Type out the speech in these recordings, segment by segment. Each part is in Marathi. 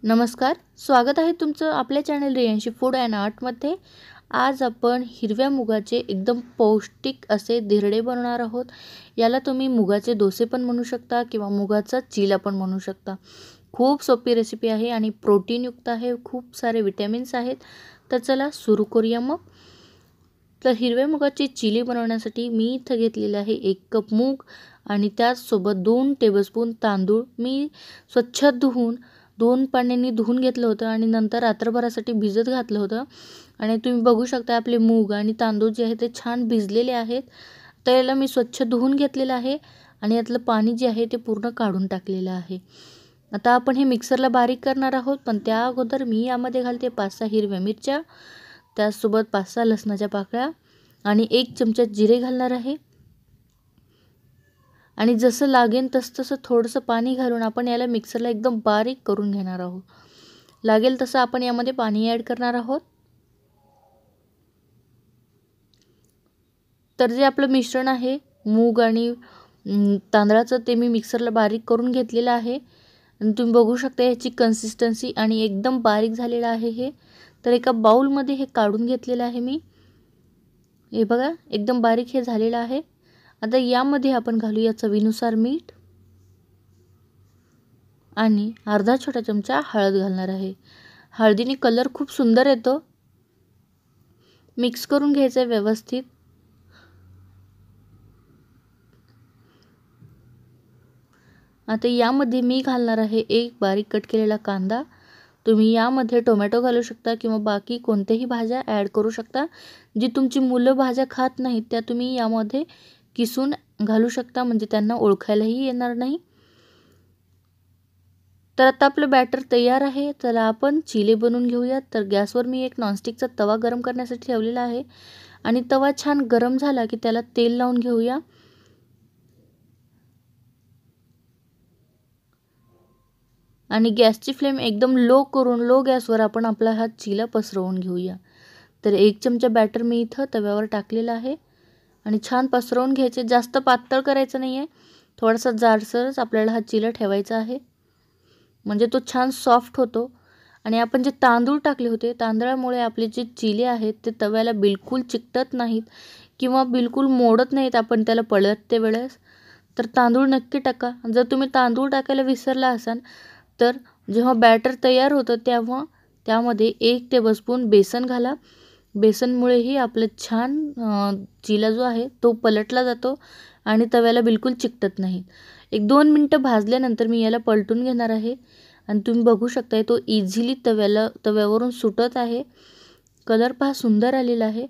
नमस्कार, स्वागत आहे तुमचं आपल्या चॅनल रियांशी फूड अँड आर्टमध्ये। आज आपण हिरव्या मुगाचे एकदम पौष्टिक असे धिरडे बनवणार आहोत। याला तुम्ही मुगाचे डोसे पण म्हणू शकता किंवा मुगाचा चिला पण म्हणू शकता। खूप सोपी रेसिपी आहे आणि प्रोटीनयुक्त आहे, खूप सारे विटॅमिन्स आहेत। तर चला सुरू करूया मग। तर हिरव्या मुगाची चिली बनवण्यासाठी मी इथे घेतलेले आहे 1 कप मूग आणि त्याचसोबत 2 टेबलस्पून तांदूळ मी स्वच्छ धुवून 2 पाण्याने धुवून घेतलं होतं आणि नंतर रात्रभरासाठी भिजत घातलं होतं। आणि तुम्ही बघू शकता आपले मूग आणि तांदूळ जे आहे ते छान भिजलेले आहेत। तर याला मी स्वच्छ धुवून घेतलेलं आहे आणि यातलं पाणी जे आहे ते पूर्ण काढून टाकलेलं आहे। आता आपण हे मिक्सरला बारीक करणार आहोत, पण त्या अगोदर मी यामध्ये घालते 5-6 हिरव्या मिरच्या, त्यासोबत 5-6 लसणाच्या पाकळ्या आणि 1 चमचा जिरे घालणार आहे। आणि जसं लागेल तसं थोडंसं पाणी घालून आपण याला मिक्सरला एकदम बारीक करून घेणार आहोत। लागेल तसं आपण यामध्ये पाणी ॲड करणार आहोत। तर जे आपलं मिश्रण आहे मूग आणि तांदळाचं ते मी मिक्सरला बारीक करून घेतलेलं आहे आणि तुम्ही बघू शकता याची कन्सिस्टन्सी आणि एकदम बारीक झालेलं आहे हे। तर एका बाउलमध्ये हे काढून घेतलेलं आहे मी। हे बघा एकदम बारीक हे झालेलं आहे। आता यामध्ये आपण घालूया चवीनुसार मीठ आणि अर्धा छोटा चमचा हळद घालणार आहे। हळदीने कलर खूप सुंदर येतो। मिक्स करून घ्यायचं व्यवस्थित। आता यामध्ये मी घालणार आहे 1 बारीक कट केलेला कांदा। तुम्ही यामध्ये टोमॅटो घालू शकता किंवा बाकी कोणत्याही भाज्या ॲड करू शकता। जी तुमची मुलं भाज्या खात नाहीत त्या तुम्ही यामध्ये किसून घालू शकता, म्हणजे त्यांना ओळखायलाही येणार नाही। तर आता आपलं बॅटर तयार आहे। चला आपण चिले बनवून घेऊया। तर गॅसवर मी एक नॉनस्टिकचा तवा गरम करण्यासाठी ठेवलेला आहे आणि तवा छान गरम झाला की त्याला तेल लावून घेऊया। आणि गॅसची फ्लेम एकदम लो करून लो गॅसवर आपण आपला हा चिला पसरवून घेऊया। तर 1 चमचा बॅटर मी इथं तव्यावर टाकलेला आहे आणि छान पसरवून घ्यायचे। जास्त पातळ करायचं नाही आहे, थोडासा जाडसरच आपल्याला हा चिला ठेवायचा आहे, म्हणजे तो छान सॉफ्ट होतो। आणि आपण जे तांदूळ टाकले होते तांदळामुळे आपले जे चिले आहेत ते तव्याला बिलकुल चिकटत नाहीत किंवा बिलकुल मोडत नाहीत आपण त्याला पलटते वेळेस। तर तांदूळ नक्की टाका। जर तुम्ही तांदूळ टाकायला विसरला असाल तर जेव्हा बॅटर तयार होतं तेव्हा त्यामध्ये 1 टेबलस्पून बेसन घाला। बेसनमुळेही आपलं छान चिला जो आहे तो पलटला जातो आणि तव्याला बिलकुल चिकटत नाही। 1-2 मिनिटं भाजल्यानंतर मी याला पलटून घेणार आहे आणि तुम्ही बघू शकता तो इझिली तव्यावरून सुटत आहे। कलर पहा सुंदर आलेला आहे।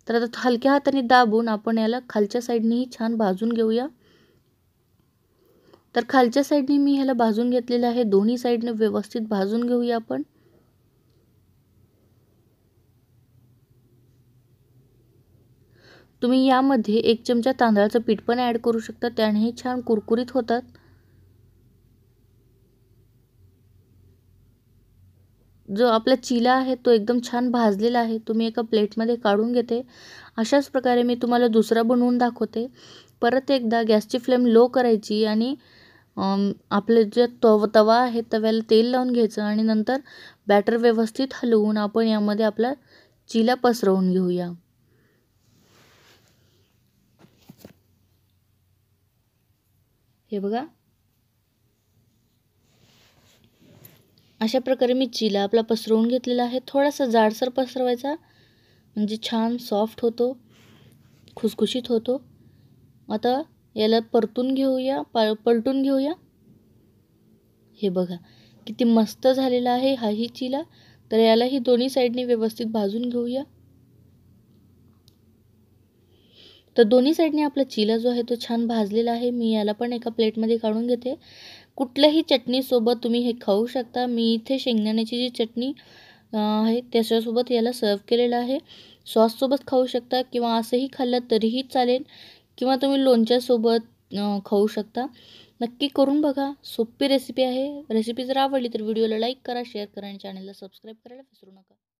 तर आता हलक्या हाताने दाबून आपण याला खालच्या साईडनेही छान भाजून घेऊया। तर खालच्या साईडने मी ह्याला भाजून घेतलेलं आहे, दोन्ही साईडने व्यवस्थित भाजून घेऊया आपण। तुम्ही यामध्ये 1 चमचा तांदळाचं पीठ पण ॲड करू शकता, त्यानेही छान कुरकुरीत होतात। जो आपला चिला आहे तो एकदम छान भाजलेला आहे, तो मी एका प्लेटमध्ये काढून घेते। अशाच प्रकारे मी तुम्हाला दुसरा बनवून दाखवते। परत एकदा गॅसची फ्लेम लो करायची आणि आपले जे तवा आहे तव्याला तेल लावून घ्यायचं आणि नंतर बॅटर व्यवस्थित हलवून आपण यामध्ये आपला चिला पसरवून घेऊया। हे बघा अशा प्रकारे मी चिला आपला पसरवून घेतलेला आहे। थोडासा जाडसर पसरवायचा म्हणजे छान सॉफ्ट होतो, खुसखुशीत होतो। आता याला परतून घेऊया, पलटून घेऊया। हे बघा किती मस्त झालेला आहे हाही चिला। तर यालाही दोन्ही साईडने व्यवस्थित भाजून घेऊया। तर दोन्ही साईडने आपला चिला जो आहे तो छान भाजलेला आहे। मी याला पण एका प्लेटमध्ये काढून घेते। कुठल्याही चटणीसोबत तुम्ही हे खाऊ शकता। मी इथे शेंगदाण्याची जी चटणी आहे त्याच्यासोबत याला सर्व केलेलं आहे। सॉससोबत खाऊ शकता किंवा असंही खाल्लं तरीही चालेल किंवा तुम्ही लोणच्यासोबत खाऊ शकता। नक्की करून बघा, सोपी रेसिपी आहे। रेसिपी जर आवडली तर व्हिडिओला लाईक करा, शेअर करा आणि चॅनलला सबस्क्राईब करायला विसरू नका।